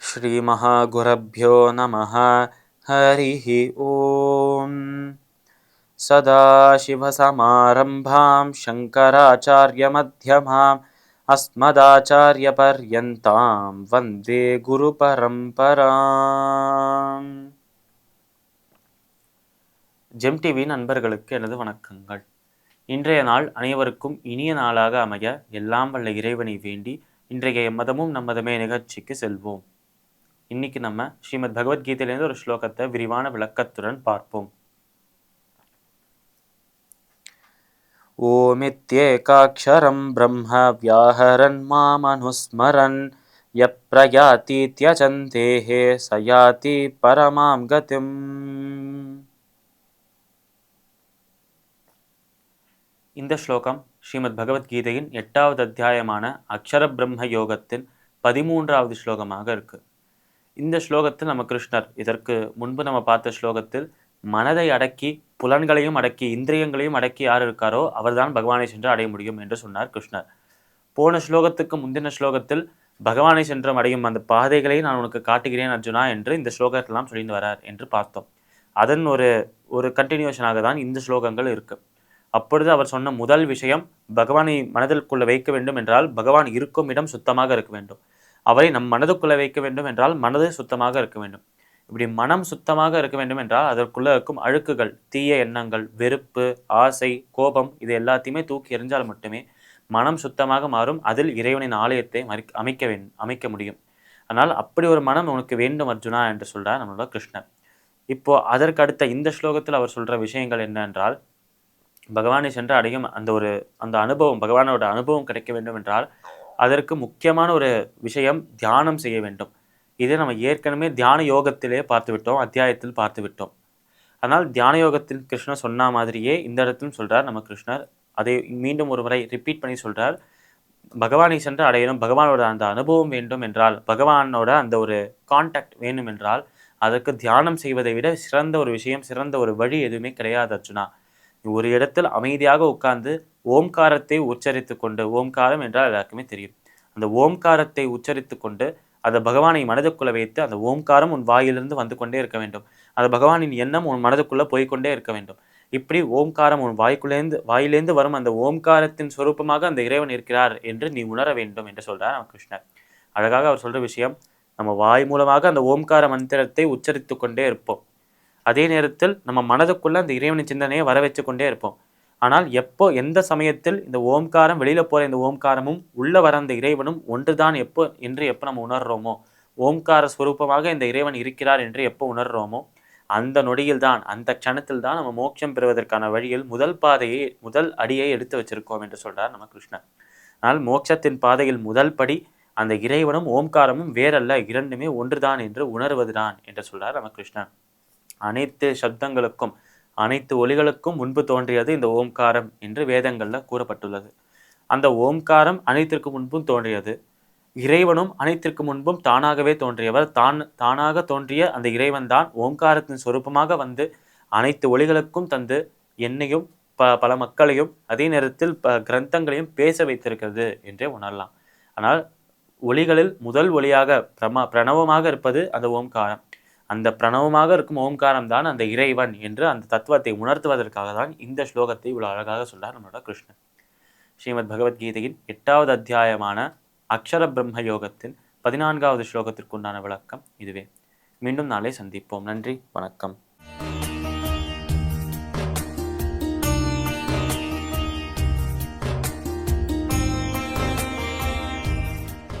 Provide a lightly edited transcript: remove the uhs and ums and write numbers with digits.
श्रीमहागुरुभ्यो नमः। हरिः ओम्। सदाशिवसमारम्भां शङ्कराचार्यमध्यमाम् अस्मदाचार्यपर्यन्तां वन्दे குருபரம்பராம். ஜெம் டிவி நண்பர்களுக்கு எனது வணக்கங்கள். இன்றைய நாள் அனைவருக்கும் இனிய நாளாக அமைய எல்லாம் வல்ல இறைவனை வேண்டி இன்றைய எம்மதமும் நம்மதமே நிகழ்ச்சிக்கு செல்வோம். இன்னைக்கு நம்ம ஸ்ரீமத் பகவத்கீதையிலேருந்து ஒரு ஸ்லோகத்தை விரிவான விளக்கத்துடன் பார்ப்போம். ஓமித்யேகாக்ஷரம் பிரம்ம வியாஹரன் மாமனுஸ்மரன் யப்ரயாதீத்யஜந்தேஹே சயாதி பரமாம் கதிம். இந்த ஸ்லோகம் ஸ்ரீமத் பகவத்கீதையின் 8வது அத்தியாயமான அக்ஷர பிரம்ம யோகத்தின் 13வது ஸ்லோகமாக இருக்கு. இந்த ஸ்லோகத்தில் நம்ம கிருஷ்ணர், இதற்கு முன்பு நம்ம பார்த்த ஸ்லோகத்தில் மனதை அடக்கி புலன்களையும் அடக்கி இந்திரியங்களையும் அடக்கி யார் இருக்காரோ அவர்தான் பகவானை சென்று அடைய முடியும் என்று சொன்னார் கிருஷ்ணர். போன ஸ்லோகத்துக்கு முந்தின ஸ்லோகத்தில் பகவானை சென்று அடையும் அந்த பாதைகளை நான் உனக்கு காட்டுகிறேன் அர்ஜுனா என்று இந்த ஸ்லோகத்தெல்லாம் சொல்லிட்டு வரார் என்று பார்த்தோம். அதன் ஒரு கண்டினியூஷனாக தான் இந்த ஸ்லோகங்கள் இருக்கு. அப்பொழுது அவர் சொன்ன முதல் விஷயம், பகவானை மனதிற்குள்ள வைக்க வேண்டும் என்றால் பகவான் இருக்கும் இடம் சுத்தமாக இருக்க வேண்டும். அவரை நம் மனதுக்குள்ள வைக்க வேண்டும் என்றால் மனது சுத்தமாக இருக்க வேண்டும். இப்படி மனம் சுத்தமாக இருக்க வேண்டும் என்றால் அதற்குள்ள இருக்கும் அழுக்குகள், தீய எண்ணங்கள், வெறுப்பு, ஆசை, கோபம் இது எல்லாத்தையுமே தூக்கி எறிஞ்சால் மட்டுமே மனம் சுத்தமாக மாறும். அதில் இறைவனின் ஆலயத்தை அமைக்க முடியும். ஆனால் அப்படி ஒரு மனம் உனக்கு வேண்டும் அர்ஜுனா என்று சொல்றார் நம்மளோட கிருஷ்ணர். இப்போ அதற்கு அடுத்த இந்த ஸ்லோகத்தில் அவர் சொல்ற விஷயங்கள் என்ன என்றால், பகவானை சென்று அடையும் அந்த அனுபவம், பகவானோட அனுபவம் கிடைக்க வேண்டும் என்றால் அதற்கு முக்கியமான ஒரு விஷயம் தியானம் செய்ய வேண்டும். இதை நம்ம ஏற்கனவே தியான யோகத்திலே பார்த்து விட்டோம், அத்தியாயத்தில் பார்த்து விட்டோம். ஆனால் தியான யோகத்தில் கிருஷ்ணர் சொன்ன மாதிரியே இந்த இடத்திலும் சொல்றார் நம்ம கிருஷ்ணர். அதை மீண்டும் ஒரு முறை ரிப்பீட் பண்ணி சொல்றார். பகவானை சென்று அடையணும், பகவானோட அந்த அனுபவம் வேண்டும் என்றால், பகவானோட அந்த ஒரு கான்டாக்ட் வேணும் என்றால் அதற்கு தியானம் செய்வதை விட சிறந்த ஒரு விஷயம், சிறந்த ஒரு வழி எதுவுமே கிடையாது அர்ஜுனா. ஒரு இடத்தில் அமைதியாக உட்கார்ந்து ஓம்காரத்தை உச்சரித்து கொண்டு, ஓம்காரம் என்றால் எல்லாருக்குமே தெரியும், அந்த ஓம்காரத்தை உச்சரித்து கொண்டு அந்த பகவானை மனதுக்குள்ள வைத்து அந்த ஓம்காரம் உன் வாயிலிருந்து வந்து கொண்டே இருக்க வேண்டும். அந்த பகவானின் எண்ணம் உன் மனதுக்குள்ள போய்கொண்டே இருக்க வேண்டும். இப்படி ஓம்காரம் உன் வாயிலேந்து வரும் அந்த ஓம்காரத்தின் சொரூபமாக அந்த இறைவன் இருக்கிறார் என்று நீ உணர வேண்டும் என்று சொல்றார் நம்ம கிருஷ்ணர். அழகாக அவர் சொல்ற விஷயம், நம்ம வாய் மூலமாக அந்த ஓம்கார மந்திரத்தை உச்சரித்து கொண்டே இருப்போம். அதே நேரத்தில் நம்ம மனதுக்குள்ள அந்த இறைவனின் சிந்தனையை வர வச்சு கொண்டே இருப்போம். ஆனால் எந்த சமயத்தில் இந்த ஓம்காரம் வெளியில போற இந்த ஓம்காரமும் உள்ள வர அந்த இறைவனும் ஒன்றுதான் எப்போ நம்ம உணர்றோமோ, ஓம்கார ஸ்வரூபமாக இந்த இறைவன் இருக்கிறார் என்று எப்போ உணர்றோமோ அந்த நொடியில் தான், அந்த க்ஷணத்தில் தான் நம்ம மோட்சம் பெறுவதற்கான வழியில் முதல் அடியை எடுத்து வச்சிருக்கோம் என்று சொல்றார் நம்ம கிருஷ்ணர். ஆனால் மோட்சத்தின் பாதையில் முதல் படி அந்த இறைவனும் ஓம்காரமும் வேறல்ல, இரண்டுமே ஒன்றுதான் என்று உணர்வதுதான் என்று சொல்றார் நம்ம கிருஷ்ணர். அனைத்து சப்தங்களுக்கும் அனைத்து ஒலிகளுக்கும் முன்பு தோன்றியது இந்த ஓம்காரம் என்று வேதங்கள்ல கூறப்பட்டுள்ளது. அந்த ஓம்காரம் அனைத்திற்கு முன்பும் தோன்றியது. இறைவனும் அனைத்திற்கு முன்பும் தானாகவே தோன்றியவர். தானாக தோன்றிய அந்த இறைவன் தான் ஓம்காரத்தின் சொரூபமாக வந்து அனைத்து ஒலிகளுக்கும் தந்து என்னையும் பல மக்களையும் அதே நேரத்தில் கிரந்தங்களையும் பேச வைத்திருக்கிறது என்றே உணரலாம். ஆனால் ஒலிகளில் முதல் ஒலியாக பிரணவமாக இருப்பது அந்த ஓம்காரம். அந்த பிரணவமாக இருக்கும் ஓம்காரம் தான் அந்த இறைவன் என்று அந்த தத்துவத்தை உணர்த்துவதற்காக தான் இந்த ஸ்லோகத்தை இவ்வளவு அழகாக சொல்றார் நம்மளோட கிருஷ்ணன். ஸ்ரீமத் பகவத்கீதையின் 8வது அத்தியாயமான அக்ஷர பிரம்ம யோகத்தின் 14வது ஸ்லோகத்திற்குண்டான விளக்கம் இதுவே. மீண்டும் நாளை சந்திப்போம். நன்றி, வணக்கம்.